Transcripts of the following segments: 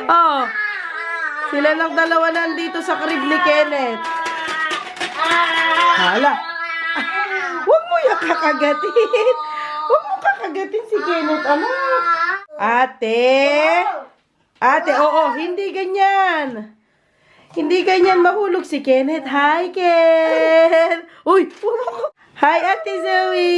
Oh, sila lang dalawa nandito sa crib ni Kenneth. Hala. Huwag mo yung kakagatin. Huwag mo kakagatin si Kenneth, anak. Ate, oo, hindi ganyan. Hindi ganyan mahulog si Kenneth. Hi, Ken. Uy, hi, Ate Zoe.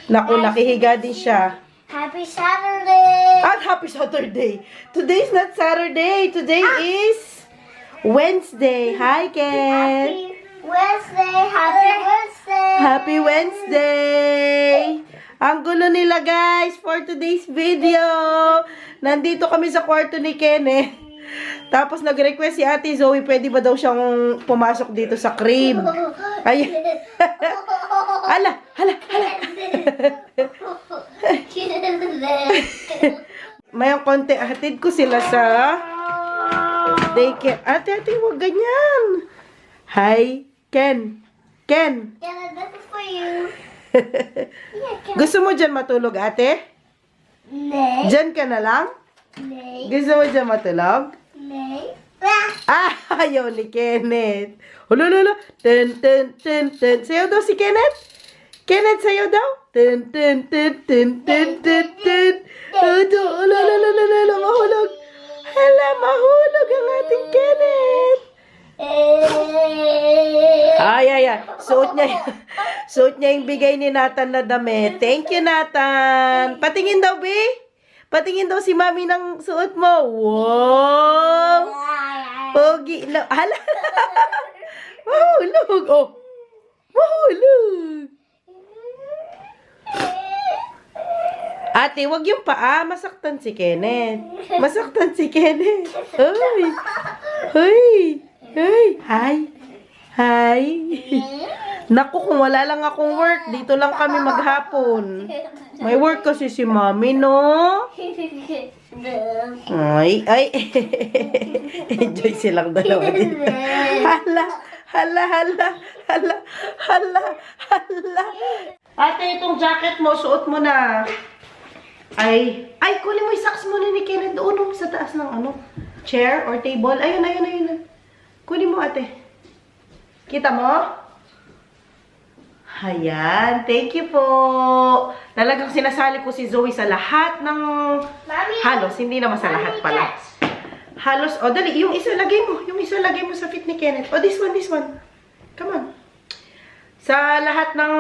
Naku, nakihiga din siya. Happy Saturday! At happy Saturday. Today is not Saturday. Today is Wednesday. Hi, Ken. Wednesday! Happy Wednesday! Happy Wednesday. Ang gulo nila, guys, for today's video. Nandito kami sa kwarto ni Kenneth. Tapos nag-request si Ate Zoe, pwede ba daw siyang pumasok dito sa crib? Ay. Hala. Mayang konti, hatid ko sila sa daycare. Ate, wag ganyan. Hi, Ken. Yeah, this is for you. Gusto mo dyan matulog, ate? Nay. Dyan ka na lang? Nay. Gusto mo dyan matulog? Nay. Ayaw ni Kenneth. Hulululu. Ten. Sayaw daw si Kenneth? Kenneth, sayaw daw? Ten. Hulululu. Mahulog. Hala, mahulog ang ating Kenneth. Ay. Suot niya yung bigay ni Nathan na damit. Thank you, Nathan. Patingin daw, Bi. Patingin daw si Mami ng suot mo. Wow. Pogi. Hala. Mahulog. Oh. Mahulog. Ate, wag yung paa. Masaktan si Kenneth. Ay. Hi. Naku, kung wala lang akong work, dito lang kami maghapon. May work kasi si Mami, no? Ay. Enjoy silang dalawa din. Hala. Ate, itong jacket mo, suot mo na. Ay, kunin mo yung socks muna ni Kenneth doon sa taas ng chair or table. Ayun. Kunin mo, ate. Kita mo? Ayan. Thank you po. Talagang sinasali ko si Zoe sa lahat ng halos. Hindi naman sa lahat pala. Halos. O, dali. Yung isa lagay mo sa fit ni Kenneth. O, this one. Come on. Sa lahat ng...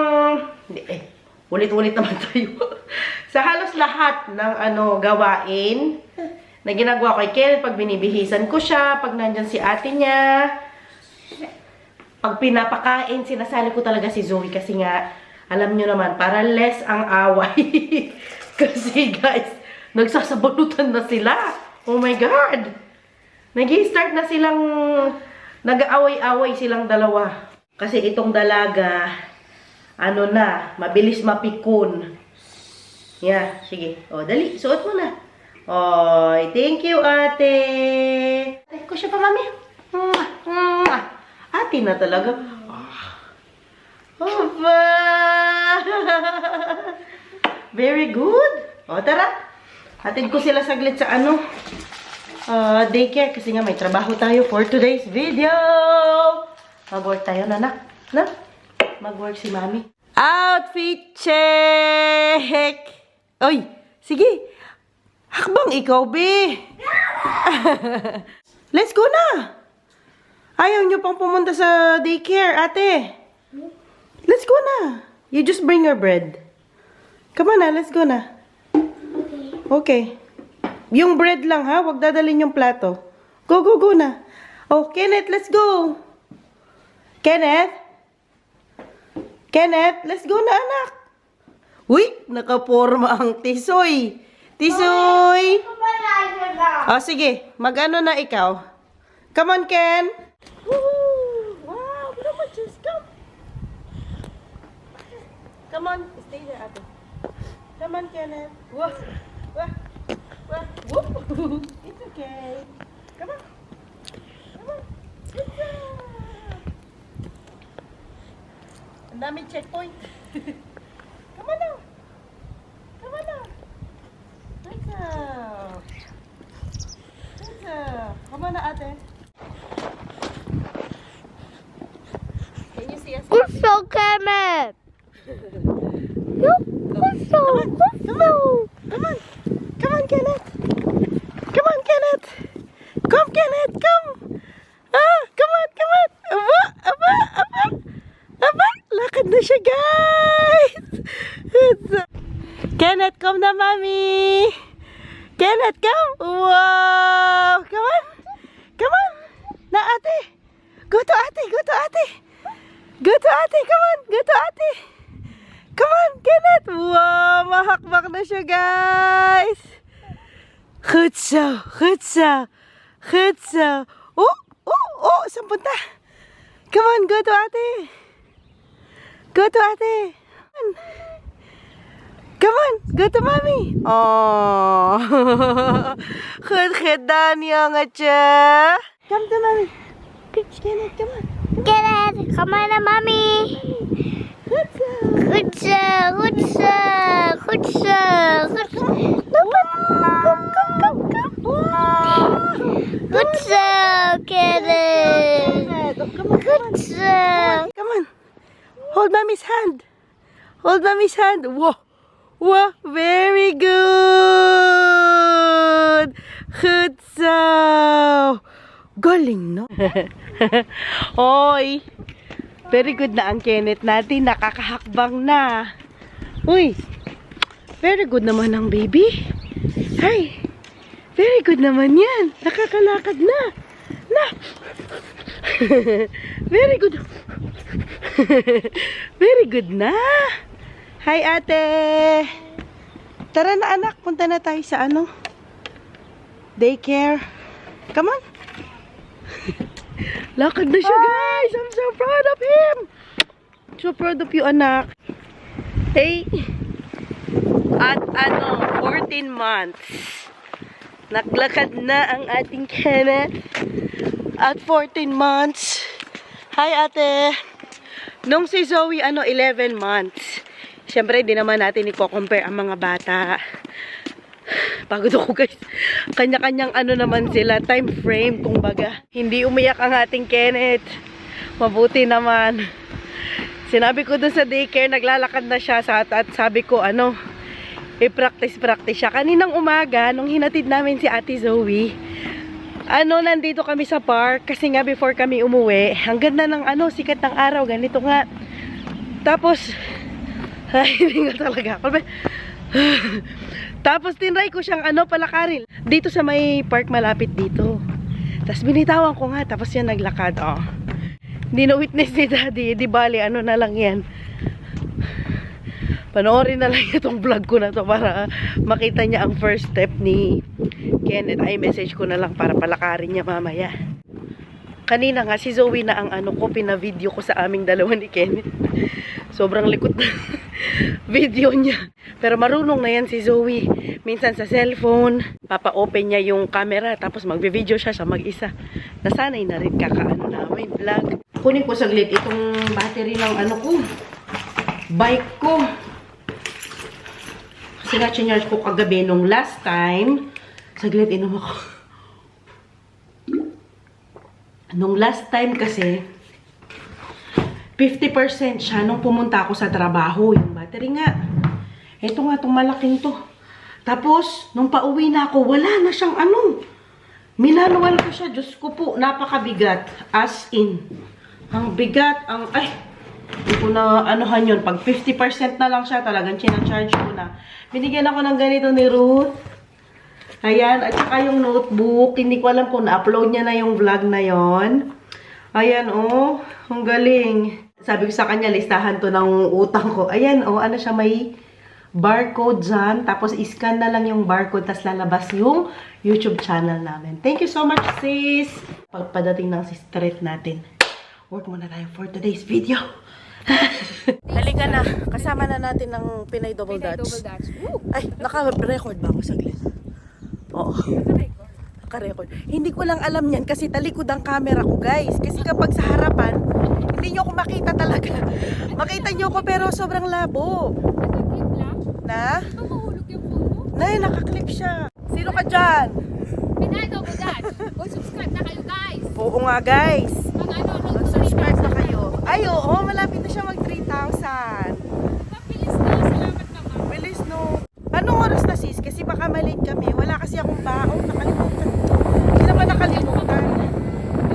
Ulit-ulit naman tayo. Sa halos lahat ng gawain na ginagawa ko kay Kenneth, pag binibihisan ko siya, pag nandyan si ate niya, pag pinapakain, sinasali ko talaga si Zoe kasi nga, alam nyo naman, para less ang away. Kasi guys, nagsasabalutan na sila. Oh my God! Nag-i-start na silang, nag-aaway-away silang dalawa. Kasi itong dalaga, mabilis mapikon. Yeah, sige. O, dali, suot mo na. Oy, thank you, ate. Ay, ko siya pa, Mami. Ate na talaga. Opa! Very good. O, tara. Hatid ko sila saglit sa daycare. Kasi nga may trabaho tayo for today's video. Mag-work tayo, nanak. Na? Mag-work si Mami. Outfit check! Oy, sige. Hakbang ikaw, be. Let's go na. Ayaw nyo pang pumunta sa daycare, ate. Let's go na. You just bring your bread. Come on na, let's go na. Okay. Yung bread lang, ha? Huwag dadalhin yung plato. Go na. Oh, Kenneth, let's go. Kenneth, let's go na, anak. Uy, nakaporma ang tisoy. Tisoy. Oh, sige. Mag-ano na ikaw. Come on, Ken. Wow, come on, just come. Come on, stay there, ate. Come on, Kenneth. Whoa. Whoop. It's okay. Come on. Good job. Ang daming checkpoint. Come on now. Right side. mo na, ate. Can you see us? Gusto kami. Gusto. Come on. Come on, Kenneth. Come on, Kenneth. Come, Kenneth. Come. Come on. Aba. Lakad na siya, guys. Kenneth, come na, Mommy. Kenneth, come. Wow. Come on. Na, ate. Go to ate. Come on. Come on, Kenneth. Wow, mahakbak na siya, guys. Goed zo. Saan punta? Come on, go to ate. Come on, go to mommy. Oh. Goed gedaan, jongetje. Come to mommy. Kenneth, come on. Kenneth, come on, mommy. Goed zo. Goed zo, Kenneth. Goed zo. Come on. Hold mommy's hand. Wow, very good. Goed zo. Galing, no? Oy. Very good na ang Kenneth natin. Nakakahakbang na. Uy. Very good naman ang baby. Hi. Very good naman yan. Nakakalakad na. Very good. Very good na. Hi, ate. Tara na, anak. Punta na tayo sa daycare. Come on. Lakad na siya, guys. I'm so proud of him. So proud of you, anak. Hey. At 14 months. Naglakad na ang ating Kenneth. At 14 months. Hi, ate. Nung si Zoe, 11 months. Siyempre, di naman natin i-compare ang mga bata. Pagod ako, guys. Kanya-kanyang naman sila. Time frame, kumbaga. Hindi umiyak ang ating Kenneth. Mabuti naman. Sinabi ko dun sa daycare, naglalakad na siya. At sabi ko, i-practice siya. Kaninang umaga, nung hinatid namin si Ate Zoe, nandito kami sa park. Kasi nga, before kami umuwi, ang ganda ng sikat ng araw. Ganito nga. Tapos, hindi nga talaga ako. Tapos tinry ko siyang palakarin dito sa may park malapit dito. Tapos binitawan ko nga, tapos yan naglakad. Hindi na witness ni Daddy, di bali na lang yan. Panoorin na lang itong vlog ko na to para makita niya ang first step ni Kenneth. Ay message ko na lang para palakarin niya mamaya. Kanina nga si Zoe na ang ko, pina-video ko sa aming dalawa ni Kenneth. Sobrang likot na video niya. Pero marunong na yan si Zoe. Minsan sa cellphone, papa-open niya yung camera, tapos magbe-video siya sa mag-isa. Nasanay na rin namin vlog. Kunin ko saglit itong battery ng ko, bike ko. Kasi na-charge ko kagabi nung last time. Saglit, inom ako. Nung last time kasi, 50% siya nung pumunta ako sa trabaho. Yung battery nga. Ito nga, itong malaking to. Tapos, nung pauwi na ako, wala na siyang Minanual ko siya. Diyos ko po, napakabigat. As in. Ang bigat, hindi ko na yun. Pag 50% na lang siya, talagang sinacharge ko na. Binigyan ako ng ganito ni Ruth. Ayan, at saka yung notebook. Hindi ko alam kung na-upload niya na yung vlog na yon. Ayan, ang galing. Sabi ko sa kanya, listahan to ng utang ko. Ayan, siya, may barcode dyan. Tapos, iscan na lang yung barcode. Tapos, lalabas yung YouTube channel namin. Thank you so much, sis. Pagpadating ng sister natin. Work muna tayo for today's video. Halika na. Kasama na natin ng Pinay Double Dutch. Ay, naka-record ba ako saglit? Oo. Naka-record. Hindi ko lang alam yan kasi talikod ang camera ko, guys. Kasi kapag sa harapan, hindi nyo ako makita talaga. Makita nyo ako pero sobrang labo. Na? Nay, nakaklip siya. Sino ka dyan? Pinay Double Dutch. Uy, subscribe na kayo guys. Oo nga guys. Mag-subscribe Na kayo. Ay, oo, malapit na siya mag 3,000. Mabilis na. Salamat naman. Bilis no. Anong oras na sis? Kasi baka malate kami. Wala kasi akong baon. Nakalimutan. Hindi naman nakalimutan.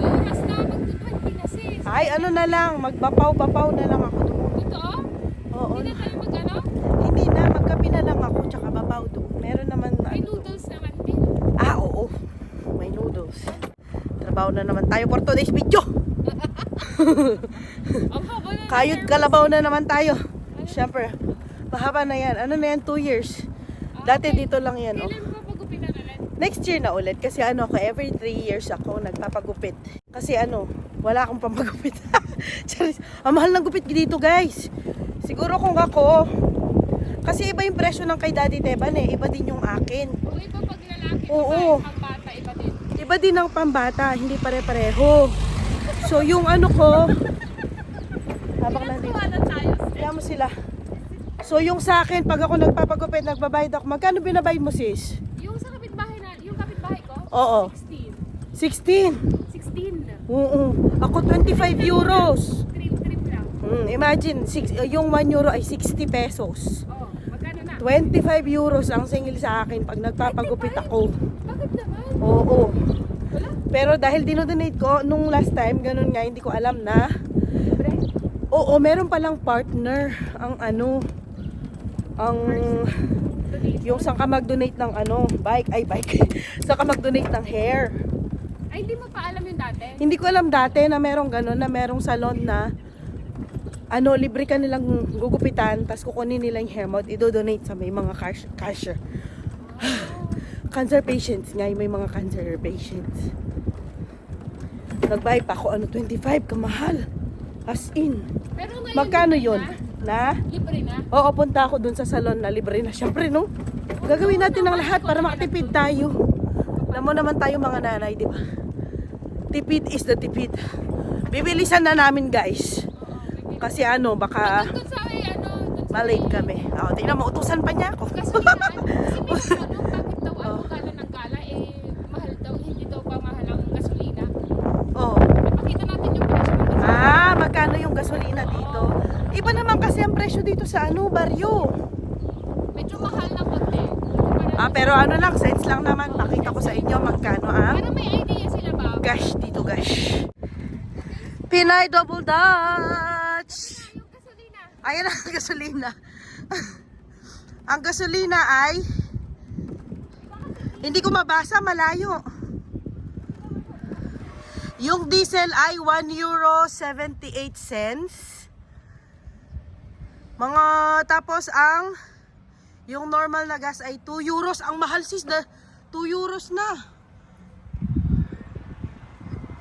Oras na. Mag-20 na sis. Ay, ano na lang. Magbapaw-bapaw na lang ako doon. Totoo? Oo. Hindi na tayo mag-ano? Hindi na. Magkape na lang ako. Tsaka bapaw doon. Meron naman. May Ano. noodles naman din. Ah, oo. May noodles. Trabaho na naman tayo for today's video. Ang haba na. Kayod kalabaw na naman tayo. Siyempre. Mahaba na yan. Ano na yan? 2 years. Dati dito lang yan. Oh. Kailan mo pagupitan ulit? Next year na ulit. Kasi ano ko, every 3 years ako nagpapagupit. Kasi ano, wala akong pampagupit. Charis. Ang mahal ng gupit dito guys. Siguro kung ako, kasi iba yung presyo ng kay Daddy Teban eh. Iba din yung akin. O iba pag lalaki, Oo. babae, ang bata, iba din. Iba din ang pambata. Hindi pare-pareho. So yung ano ko, habang nandito. Pinatuwa na tayo. Kaya mo sila. So yung sa akin, pag ako nagpapagupit, nagbabayad ako. Magkano binabayad mo sis? Yung sa kapitbahay na, yung kapitbahay ko? Oo. 16. 16. 16. Oo. Ako 25 euros. Trip lang. Imagine, yung 1 euro ay 60 pesos. Oh, magkano na? 25 euros ang singil sa akin pag nagpapagupit ako. Bakit naman? Oo. Wala? Pero dahil dinodonate ko, nung last time, ganun nga, hindi ko alam na. Libre? Oo, meron palang partner ang ano, ang yung saan ka mag-donate ng ano, bike, saan ka mag-donate ng hair. Ay, hindi mo pa alam yung dati? Hindi ko alam dati na merong ganun, na merong salon na ano, libre ka nilang gugupitan, tapos kukunin nila yung hair mo, i-donate sa may mga cashier. Cancer patients nga, may mga cancer patients. Nagbayad pa ako, ano, 25, kamahal. As in. Pero ngayon, Magkano libre yun? Na? Libre na? Oo, punta ako dun sa salon na libre na. Siyempre, no? Gagawin natin ang lahat para makatipid tayo. Alam mo naman tayo mga nanay, di ba? Tipid is the tipid. Bibilisan na namin, guys. Kasi ano, baka Doon sa may ano, doon sa malate kami. Oo, tingnan mo, utusan pa niya ako. gasolinahan. Kasi may tanong, bakit daw ano, gala ng gala, mahal daw, hindi daw pa mahal ang gasolina. Oo. Pakita natin yung presyo ng gasolina. Ah, magkano yung gasolina dito? Iba naman kasi ang presyo dito sa ano, baryo. Medyo mahal na konti. Ah, pero ano lang, sense lang naman. Pakita ko sa inyo magkano ang Pero may idea sila ba? gash dito, gash. Pinay Double Dutch. Yung gasolina. Ayan ang gasolina. Ang gasolina ay hindi ko mabasa, malayo. Yung diesel ay 1 euro 78 cents. Mga tapos ang yung normal na gas ay 2 euros. Ang mahal sis na 2 euros na.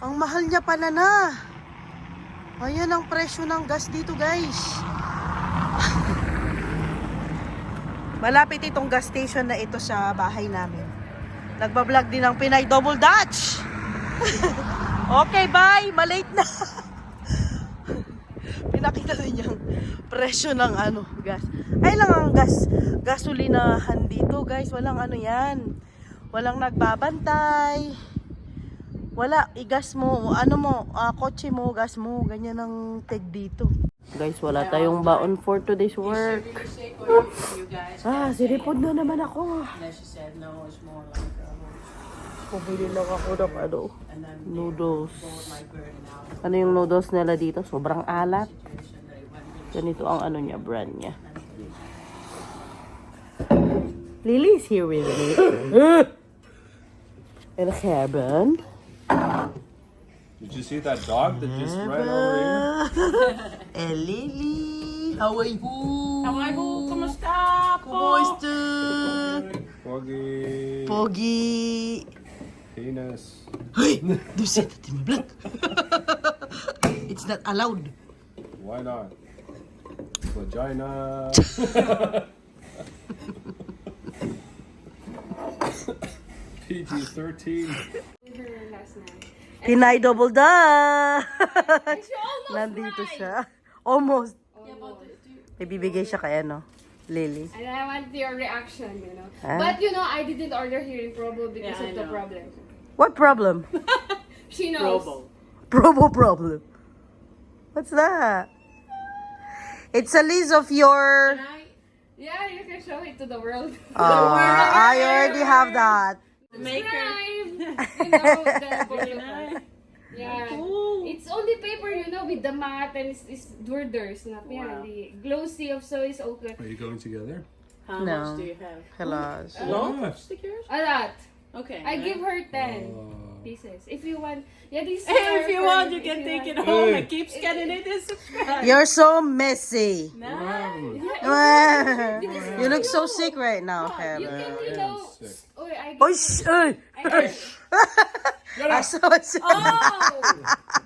Ang mahal niya pala na. Ayan ang presyo ng gas dito, guys. Malapit itong gas station na ito sa bahay namin. Nagbablog din ng Pinay Double Dutch. Okay, bye. Malate na. Pinakita din yung presyo ng ano, gas. Ay lang ang gasolinahan dito, guys. Walang ano yan. Walang nagbabantay. Wala, igas mo, ano mo, kotse mo, gas mo, ganyan ang tag dito. Guys, wala tayong baon for today's work. Ah, siripod na naman ako. Pumili lang ako ng ano, noodles. Ano yung noodles nila dito? Sobrang alat. Ganito ang ano niya, brand niya. Lily's here with me. And a hairband. Did you see that dog that just ran over here? Eh, Lily! How are you? Kumusta Kumusta? Foggy. Pogi! Penis. Hey! Do say that in my blood! It's not allowed. Why not? Vagina. PG-13. Pinay Double Dutch! Nandito siya. Almost. May bibigay siya kay ano. Lily? And I want your reaction, you know. Huh? But you know, I didn't order here in Provo because of the problem. What problem? She knows. Probo problem. What's that? It's a list of your... Yeah, you can show it to the world. I already have that. Subscribe. You know, the protocol. Yeah. It's only paper, you know, with the mat and it's borders. The glossy of so is okay. Are you going together? How No. much do you have? Hello. Lot of stickers? A lot. Okay. I give her 10 pieces. If you want, yeah, these Hey, are if you for want, you, you if can take it want. home and keep scanning it and subscribe. You're so messy. Nice. You look so sick right now, You Heather. can, you know, sick. oh, I Oh, give, I saw it. oh!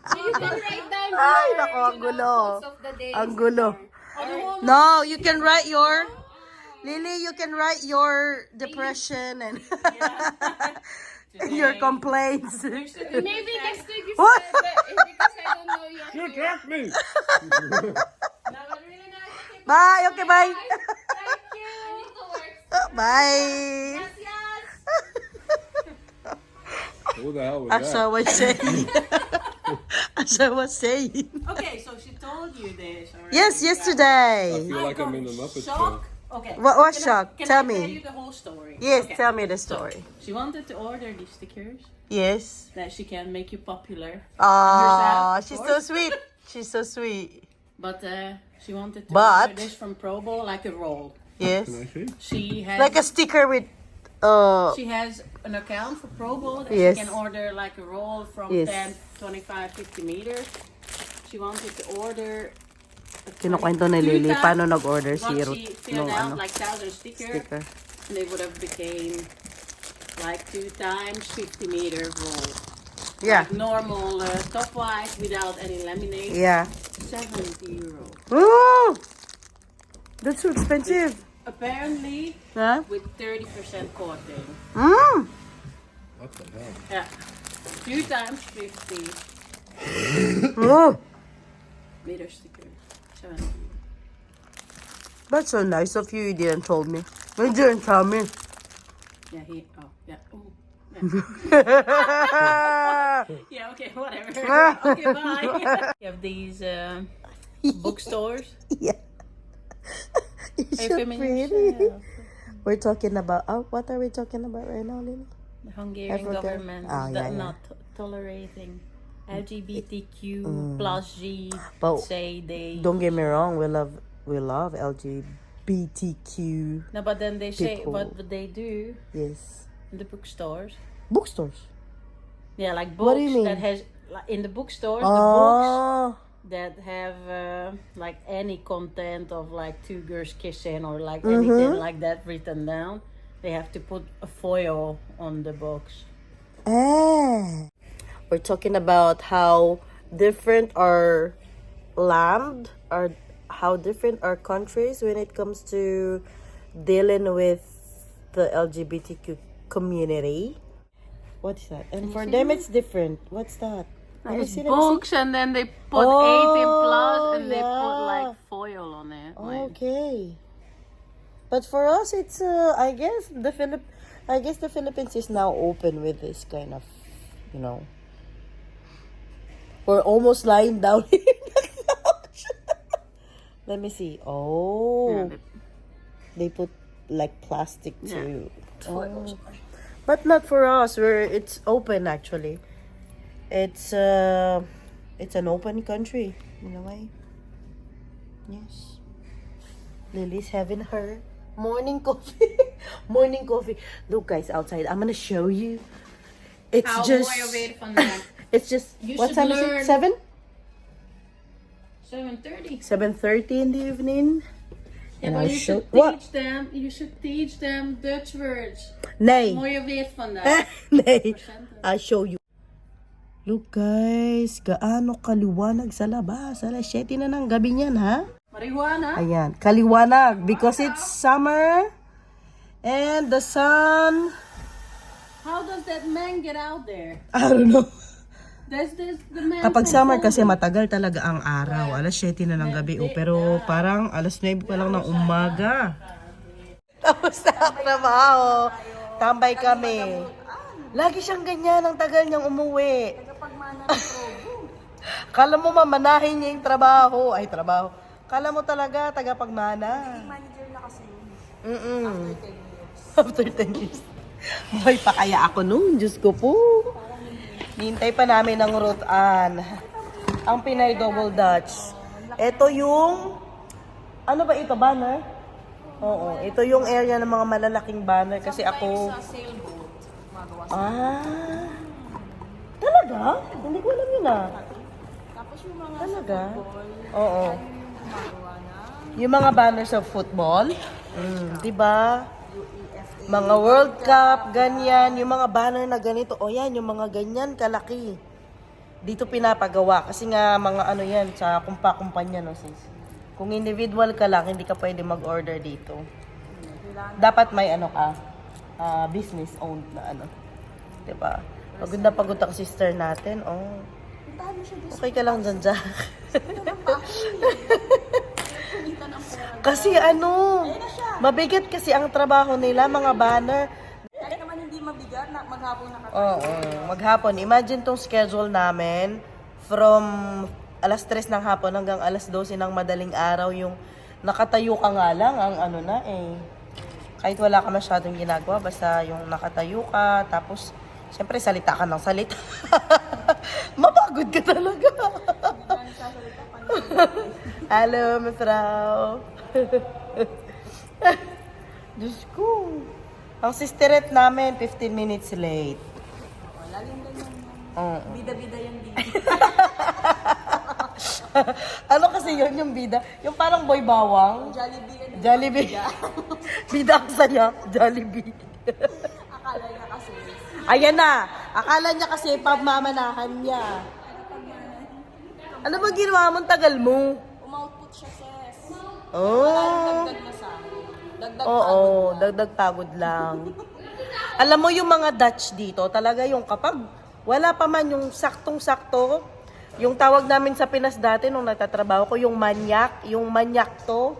So you can write down Ay, your, nako, ang gulo. quotes of the day. Ang gulo. No, you can write your... Lily, you can write your depression and your complaints. Maybe next week you What? said that because I don't know your... You dropped me! Bye, okay, bye. Thank you. I need to work. Bye. Who the hell was As I that? was saying. As I was saying. Okay, so she told you this already. Yes, I yesterday. feel like I'm in the Muppet Show. Shock? Okay. What Can I- shock? Can Tell I tell me. you the whole story? Yes, Okay. tell me the story. She wanted to order these stickers Yes. that she can make you popular. Ah, Herself, she's of so course. sweet. She's so sweet. But she wanted to But- order this from Probo like a roll. Yes. Can I see? She has Like a sticker with she has an account for Probo that Yes. she can order like a roll from Yes. 10, 25, 50 meters. She wanted to order kinukwento ni Lily paano nag-order si once Ruth she filled nung out ano, like 1,000 stickers, sticker. and they would have became like 2 times 50 meter roll. Yeah. Normal top white without any laminate. Yeah. 70 euro. Ooh! That's so expensive. Apparently Huh? with 30% coating. Mm. What the hell? Yeah. 2 times 50 Oh, meter sticker. 70. that's so nice of you. You didn't told me. You didn't tell me. Yeah, yeah. Oh. yeah. Yeah, okay, whatever. Okay, bye. You have these bookstores. You're Are you so filming pretty. yourself? We're talking about, what are we talking about right now, Lily? The Hungarian forgot. government Oh, is yeah, yeah. not tolerating LGBTQ plus G. But Say they. don't get me wrong, we love LGBTQ. No, but then they say people. what they do Yes. in the bookstores. Bookstores. Yeah, like books What do you mean? that has like, in the bookstores the books Oh. that have like any content of like 2 girls kissing or like Mm-hmm. anything like that written down. They have to put a foil on the box. Ah. We're talking about how different our land or how different our countries when it comes to dealing with the LGBTQ community. What is that? And for them it's different. What's that? Let me see, let me see. Books and then they put Oh, 18 plus and they put yeah. like foil on it. Like, Okay. But for us it's I guess the Philippines is now open with this kind of, you know. We're almost lying down in the couch. Let me see. Oh. They put like plastic too. Oh. But not for us. It's open actually. It's an open country in a way. Yes. Lily's having her morning coffee. Morning coffee. Look guys outside. I'm gonna show you. It's How just more of it from that? it's just You what should time is learn- it? 7? 7:30. 7:30 in the evening. Yeah, And but I'll you show should what? teach them. You should teach them Dutch words. Nay. More of it from that. Nay. I'll show you. Look guys, gaano kaliwanag sa labas. Alas 7 na ng gabi niyan, ha? Marijuana. Ayan, kaliwanag because it's summer and the sun, How does that man get out there? I don't know. There's the man. Kapag summer kasi matagal talaga ang araw. Alas 7 na ng gabi. Pero parang alas 9 pa lang ng umaga. Tapos na ang trabaho. Tambay kami. Lagi siyang ganyan. Ang tagal niyang umuwi. Kala mo mamanahin niya yung trabaho. Ay, trabaho. Kala mo talaga tagapagmana. Manager na kasi yun. After 10 years. Boy, pa kaya ako noon. Diyos ko po. Hintay pa namin ang rutan. Ang Pinay Double Dutch. Ito yung... Ano ba ito? Banner? Oo. Ito yung area ng mga malalaking banner. Kasi ako... Ah... Talaga? Hindi ko alam yun ah. Talaga? Oo. Yung mga banners of football. Diba? Mga World Cup, ganyan. Yung mga banner na ganito. O yan, yung mga ganyan, kalaki. Dito pinapagawa. Kasi nga, mga ano yan, sa kumpa-kumpanya, no, sis. Kung individual ka lang, hindi ka pwede mag-order dito. Dapat may ano ka, business owned na ano. Diba? Pagod na pagod ako sister natin. Oh. Okay ka lang dyan, Jack. Kasi ano, mabigat kasi ang trabaho nila, mga banner. Kahit naman hindi mabigat, maghapon na Oo, maghapon. Imagine tong schedule namin from alas 3 ng hapon hanggang alas 12 ng madaling araw. Yung nakatayo ka nga lang, ang ano na eh. Kahit wala ka masyadong ginagawa, basta yung nakatayo ka, tapos siyempre salita ka ng salita. Mapagod ka talaga. Hello, mefrau. Diyos ko. Ang sisterette namin, 15 minutes late. Laging ganyan. Oo. Bida-bida yung bida. Ano kasi yun yung bida? Yung parang boy bawang? Jollibee yan. Jollibee. Bida ang saya. Jollibee. Akala niya kasi. Ayan na. Akala niya kasi pagmamanahan niya. Ano ba ginawa mo? Tagal mo? Umoutput siya, sis. Oh. Dagdag na sa Dagdag Oo, dagdag pagod lang. Alam mo yung mga Dutch dito, talaga yung kapag wala pa man yung saktong-sakto, yung tawag namin sa Pinas dati nung nagtatrabaho ko, yung manyak to.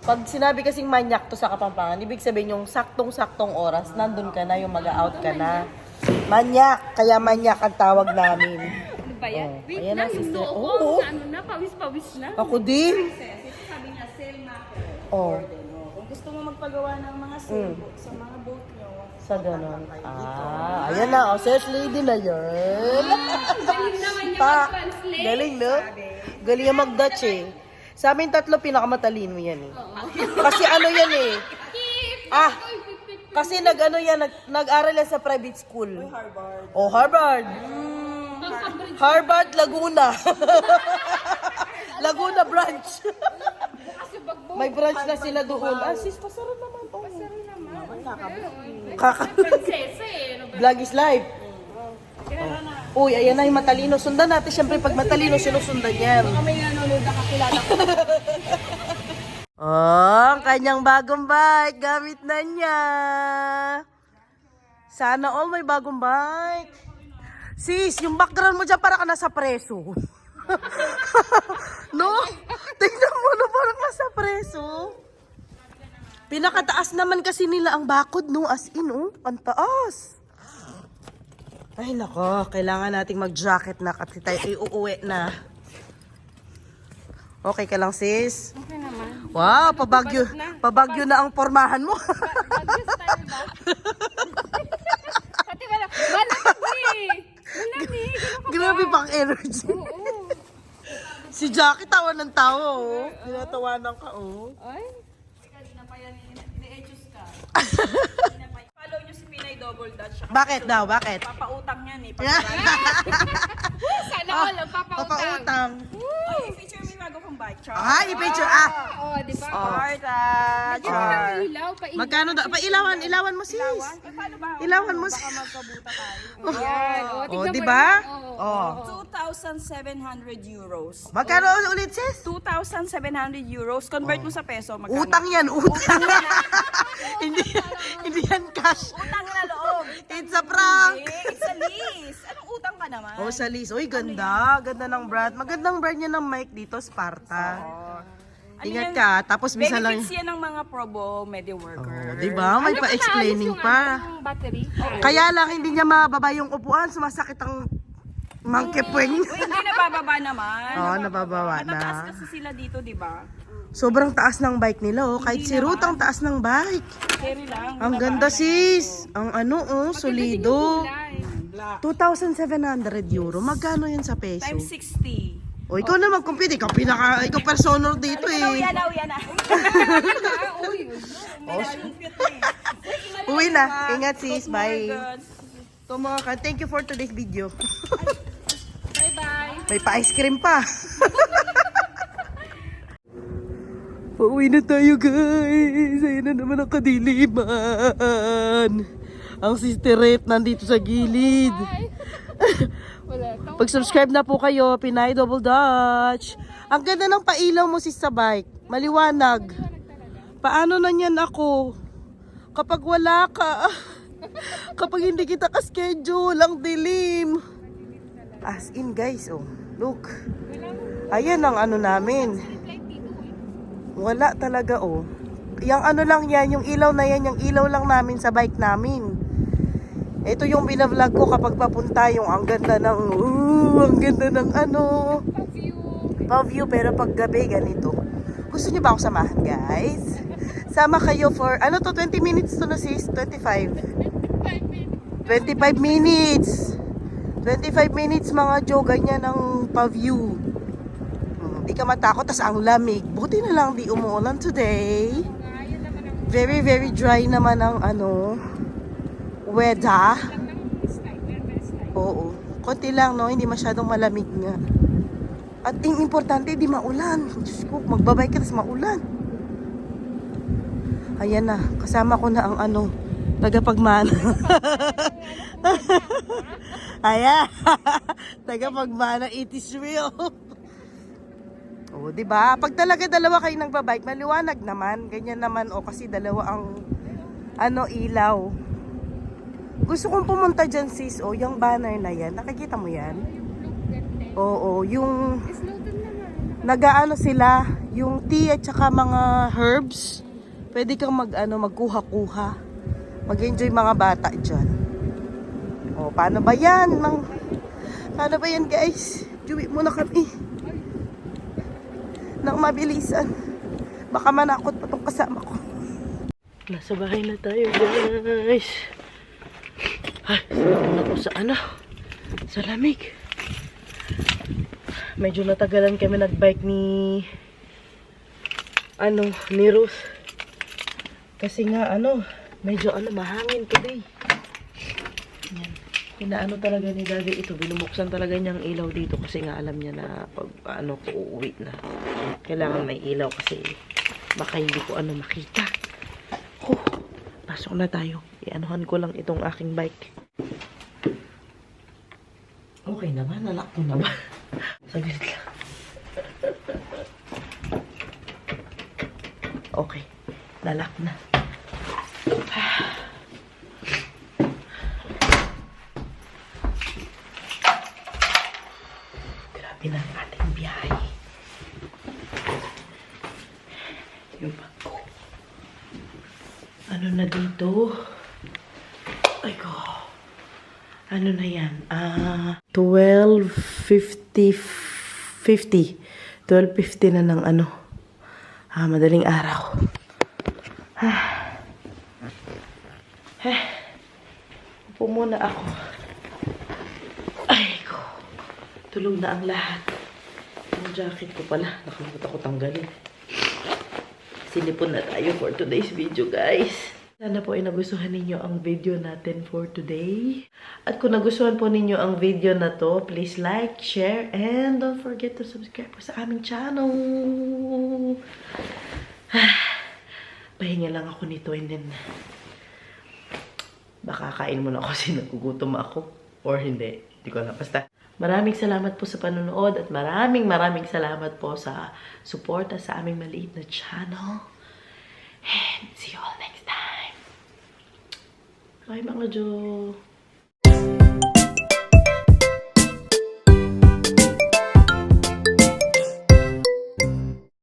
Pag sinabi kasing manyak to sa Kapampangan, ibig sabihin yung saktong-saktong oras, nandun ka na, yung mag-out ka na. Manyak, kaya manyak ang tawag namin. Ano ba yan? Wait ayan lang, na, yung sister. noo ko, Oo. ano na, pawis-pawis na. Ako din. Sabi niya, sale market. Oh, Kung gusto mo magpagawa ng mga sale sa mga boat nyo, sa ganun. Ayan na, oh, search lady na yun. Galing naman yung Pa, mag-translate. galing no? Galing yung mag-Dutch eh. Sa amin tatlo, pinakamatalino yan eh. Kasi ano yan eh. Kasi nag-ano yan, nag-aral yan sa private school. Harvard. Oh, Harvard. Harvard, Laguna. Laguna branch. May branch na sila doon. Ah, sis, pasarap naman. Oh. Prinsesa eh. Ano ba? Vlog is live. Uy, ayan na yung matalino. Sundan natin. Siyempre, pag matalino, sinusundan yan. May nanonood na kakilala ko. Oh, ang kanyang bagong bike. Gamit na niya. Sana all may bagong bike. Sis, yung background mo dyan para ka nasa preso. No? Tingnan mo na parang nasa preso. Pinakataas naman kasi nila ang bakod, no? As in, oh. Ang taas. Ay, nako. Kailangan nating mag-jacket na kasi tayo ay uuwi na. Okay ka lang, sis? Okay naman. Wow, pabagyo na ang pormahan mo. Bagyo style ba? Pati wala. Malamig eh. Malamig. Grabe pang energy. Oo. Si Jackie tawa ng tawa, oh. Tinatawanan ka, oh. Ay. Kanina pa yan, ni-edges ka. Follow nyo si Pinay Double Dutch. Bakit daw? Bakit? Papautang yan eh. Sana all papautang. Papautang. Ay, feature mo yung bago kong bike. Char. Ah, i-picture, ah. Oo, di ba? Sparta. Char. Ilaw, pa-ilaw. Magkano daw? Ilawan mo, sis. Eh, paano ba? Ilawan mo, Baka sis. magkabuta tayo. Yan. Oh, tignan di mo ba? naman. Oo. Oh. 2,700 euros. Magkano ulit, sis? 2,700 euros. Convert mo sa peso. Magkano? Utang yan, utang. hindi yan cash. Utang na loob. It's a prank. It's a lease. Anong utang ka ka naman. Oh, sa Liz. Uy, ganda. Ganda ng brand. Magandang brand niya ng mic dito, Sparta. Ingat ka. Tapos bisa lang. Benefits yan ng mga probo media worker. Oh, diba? May pa-explaining pa. Yung battery. Kaya lang hindi niya mababa yung upuan. Sumasakit ang mangkepwing. Uy, hindi nabababa naman. Oo, nabababa na. Matataas kasi sila dito, di ba? Sobrang taas ng bike nila, oh. Kahit si Ruth ang taas ng bike. Carry lang. Ang ganda, sis. Ang solido. Black. 2,700 euro. Magkano yun sa peso? Times 60. O, ikaw na mag-compute. Ikaw personal dito, Uwi eh. na, uwi na. Uwi na. Ingat, sis. Oh my Bye. God. So, mga ka, thank you for today's video. Bye-bye. May pa-ice cream pa. Pauwi na tayo, guys. Ayun na naman ang kadiliman. Ang sisteret nandito sa gilid. Wala. Pag-subscribe na po kayo, Pinay Double Dutch. Ang ganda ng pailaw mo, sis, sa bike. Maliwanag. Paano na yan ako? Kapag wala ka, kapag hindi kita ka-schedule, ang dilim. As in, guys, oh. Look. Ayan ang ano namin. Wala talaga, oh. Yung ano lang yan, yung ilaw na yan, yung ilaw lang namin sa bike namin. Ito yung binavlog ko kapag papunta, yung ang ganda ng, ang ganda ng ano, pa-view, pero pag gabi, ganito. Gusto niyo ba ako samahan, guys? Sama kayo for, ano to, 20 minutes to na, sis? 25? 25 minutes! 25 minutes, mga Jo, ganyan ang pa-view. Di ka matakot, tas ang lamig. Buti na lang di umuulan today. Very, very dry naman ang ano, weather. Oo. Konti lang, no? Hindi masyadong malamig nga. At ang importante, di maulan. Diyos ko, magbabay ka, tas maulan. Ayan na. Kasama ko na ang ano, tagapagmana. Ayan. Tagapagmana, it is real. Oh, 'di ba? Pag talaga dalawa kayo nagbabike, maliwanag naman. Ganyan naman kasi dalawa ang ano ilaw. Gusto kong pumunta diyan, sis. Oh, yung banner na 'yan. Nakikita mo 'yan? Oo, yung nagaano sila, yung tea at saka mga herbs. Pwede kang magkuha-kuha. Mag-enjoy mga bata diyan. Oh, paano ba 'yan? Paano ba 'yan, guys? Juwi muna kami. Nang mabilisan. Baka manakot pa tong kasama ko. Nasa bahay na tayo, guys. Ay, na ko sa sa lamig. Medyo natagalan kami nagbike ni Ruth. Kasi nga medyo mahangin today. Yan. Inaano talaga ni Daddy ito, binubuksan talaga niyang ilaw dito kasi nga alam niya na pag ko uuwi na. Kailangan may ilaw kasi baka hindi ko makita. Pasok na tayo. Ianuhan ko lang itong aking bike. Okay na ba? Nalak ko na ba? Saglit lang. Okay. Nalak na. Grabe na ang ating biyahe. Yung bag ko. Ano na dito? Ay ko. Ano na yan? 12:50 na ng madaling araw. Upo muna ako. Ay ko. Tulog na ang lahat. Yung jacket ko pala. Nakalimutan ko tanggalin. Sinipon na tayo for today's video, guys. Sana po ay nagustuhan ninyo ang video natin for today. At kung nagustuhan po ninyo ang video na to, please like, share, and don't forget to subscribe po sa aming channel. Pahinga lang ako nito and then baka kain muna ako kasi nagugutom ako. Or hindi. Hindi ko alam. Basta maraming salamat po sa panonood at maraming salamat po sa suporta sa aming maliit na channel. And see you all next time. Bye mga Jo!